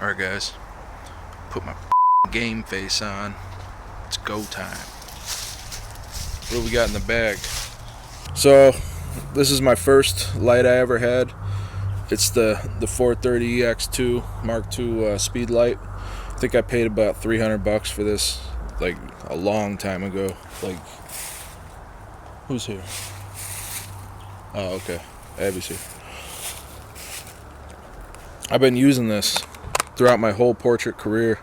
Alright guys, put my game face on. It's go time. What do we got in the bag? So, this is my first light I ever had. It's the 430 EX2 Mark II speed light. I think I paid about $300 for this, like a long time ago. Like, who's here? Oh, okay. Abby's here. I've been using this throughout my whole portrait career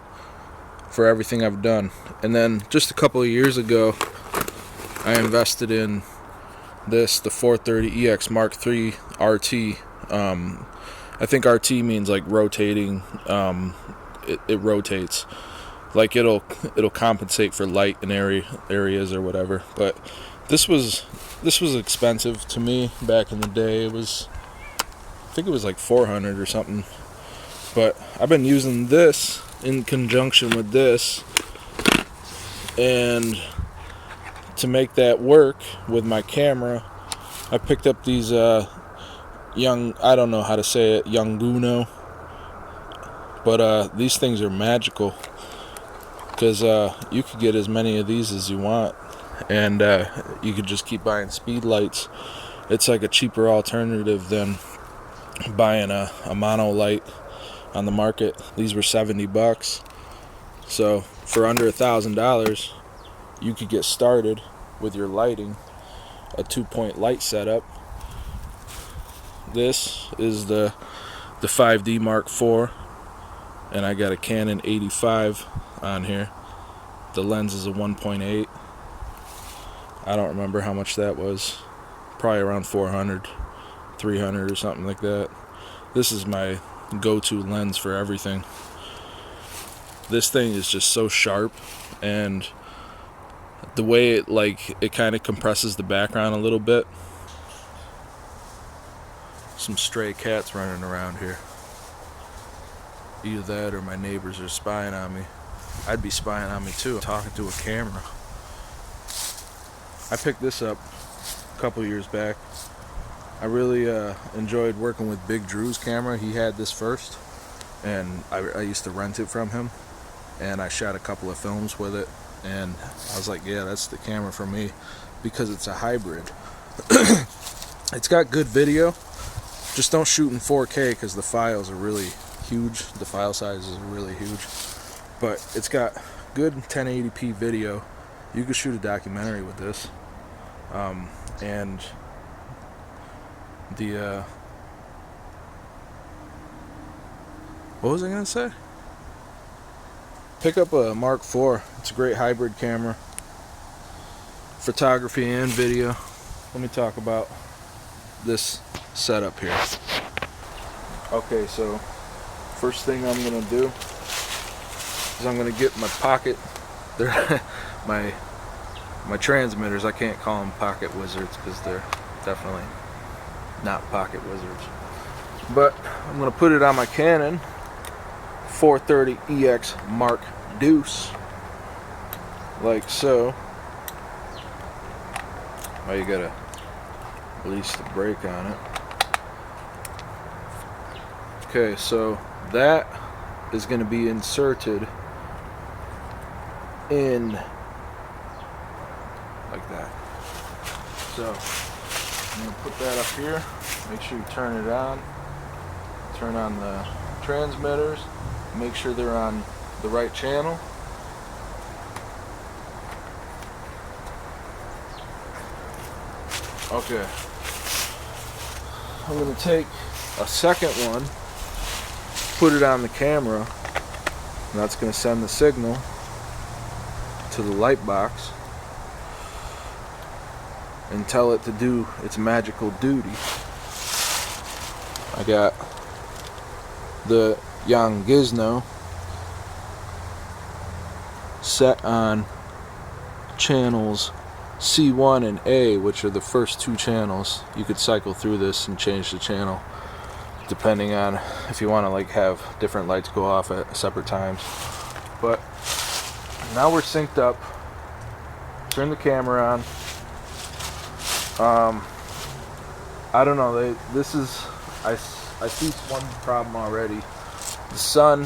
for everything I've done. And then just a couple of years ago, I invested in this, the 430 EX Mark III RT. I think RT means like rotating. It rotates, like it'll compensate for light in areas or whatever. But this was expensive to me back in the day. I think it was like $400 or something. But I've been using this in conjunction with this, and to make that work with my camera, I picked up these I don't know how to say it, Yanguno, but these things are magical because you could get as many of these as you want, and you could just keep buying speed lights. It's like a cheaper alternative than buying a mono light on the market. These were $70, so for under $1,000 you could get started with your lighting, a 2-point light setup. This is the 5D Mark IV, and I got a Canon 85 on here. The lens is a 1.8. I don't remember how much that was, probably around 400, 300 or something like that. This is my go-to lens for everything. This thing is just so sharp, and the way it kind of compresses the background a little bit. Some stray cats running around here. Either that or my neighbors are spying on me. I'd be spying on me too, talking to a camera. I picked this up a couple years back. I really enjoyed working with Big Drew's camera. He had this first, and I used to rent it from him, and I shot a couple of films with it, and I was like, yeah, that's the camera for me, because it's a hybrid. It's got good video, just don't shoot in 4K because the files are really huge. The file size is really huge, but it's got good 1080p video. You could shoot a documentary with this, and the what was I gonna say? Pick up a Mark IV. It's a great hybrid camera, photography and video. Let me talk about this setup here. Okay, so first thing I'm gonna do is I'm gonna get my pocket. They're my transmitters. I can't call them pocket wizards because they're definitely not pocket wizards. But I'm gonna put it on my Canon 430 EX Mark Deuce, like so. Oh, you gotta release the brake on it. Okay, so that is gonna be inserted in like that. So I'm gonna put that up here. Make sure you turn it on. Turn on the transmitters. Make sure they're on the right channel. Okay. I'm gonna take a second one, put it on the camera, and that's gonna send the signal to the light box and tell it to do its magical duty. I got the Yanguno set on channels C1 and A, which are the first two channels. You could cycle through this and change the channel depending on if you want to like have different lights go off at separate times. But now we're synced up. Turn the camera on. I don't know. I see one problem already. the sun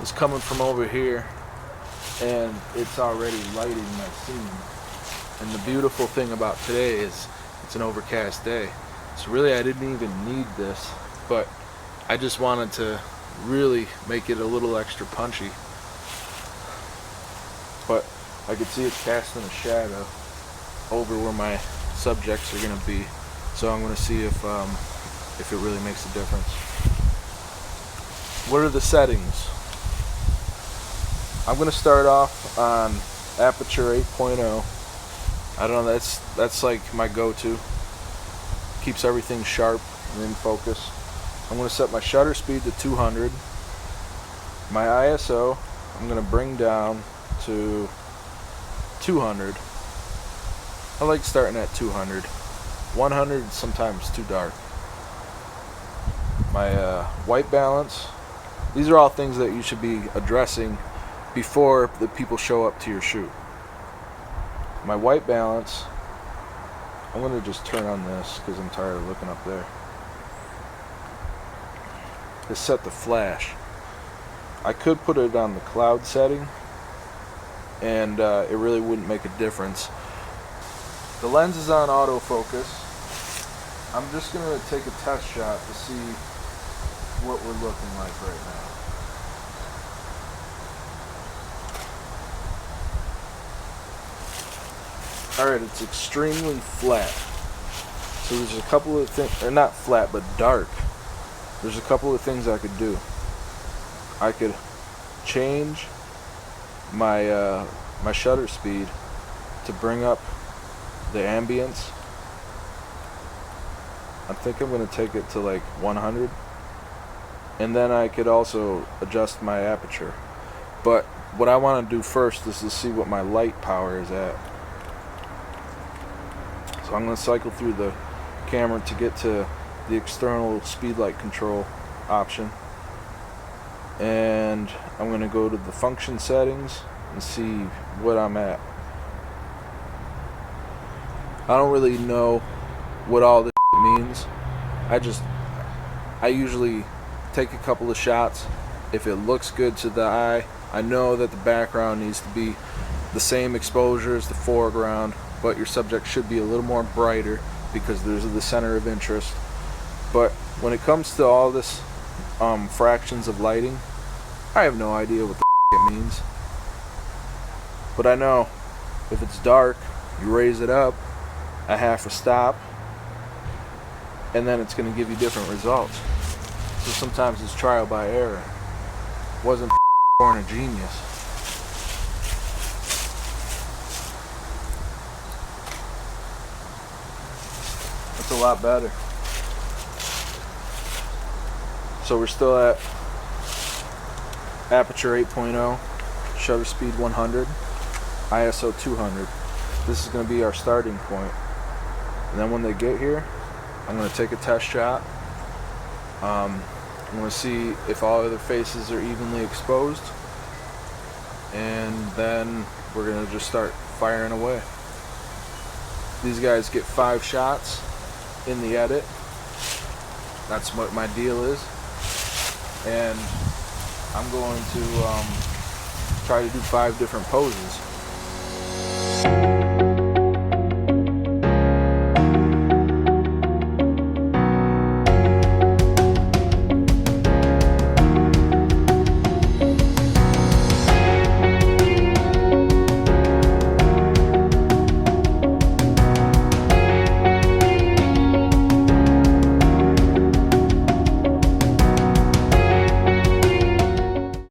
is coming from over here, and it's already lighting my scene. And the beautiful thing about today is it's an overcast day. So really I didn't even need this, but I just wanted to really make it a little extra punchy. But I could see it's casting a shadow over where my subjects are going to be. So I'm going to see if it really makes a difference. What are the settings? I'm going to start off on aperture 8.0. I don't know, that's like my go-to. Keeps everything sharp and in focus. I'm going to set my shutter speed to 200. My ISO I'm going to bring down to 200. I like starting at 200. 100 is sometimes too dark. My white balance. These are all things that you should be addressing before the people show up to your shoot. My white balance, I'm going to just turn on this because I'm tired of looking up there. Is set to flash. I could put it on the cloud setting, and it really wouldn't make a difference. The lens is on autofocus. I'm just going to take a test shot to see what we're looking like right now. Alright, it's extremely flat. So there's a couple of things, or not flat, but dark. There's a couple of things I could do. I could change my my shutter speed to bring up the ambience. I think I'm going to take it to like 100. And then I could also adjust my aperture. But what I want to do first is to see what my light power is at. So I'm going to cycle through the camera to get to the external speed light control option. And I'm going to go to the function settings and see what I'm at. I don't really know what all this means. I usually take a couple of shots. If it looks good to the eye, I know that the background needs to be the same exposure as the foreground, but your subject should be a little more brighter because there's the center of interest. But when it comes to all this fractions of lighting, I have no idea what the it means. But I know if it's dark, you raise it up a half a stop, and then it's going to give you different results. So sometimes it's trial by error. Wasn't born a genius. It's a lot better. So we're still at aperture 8.0, shutter speed 100, ISO 200. This is going to be our starting point. And then when they get here, I'm going to take a test shot. I'm going to see if all other faces are evenly exposed. And then we're going to just start firing away. These guys get 5 shots in the edit. That's what my deal is. And I'm going to try to do 5 different poses.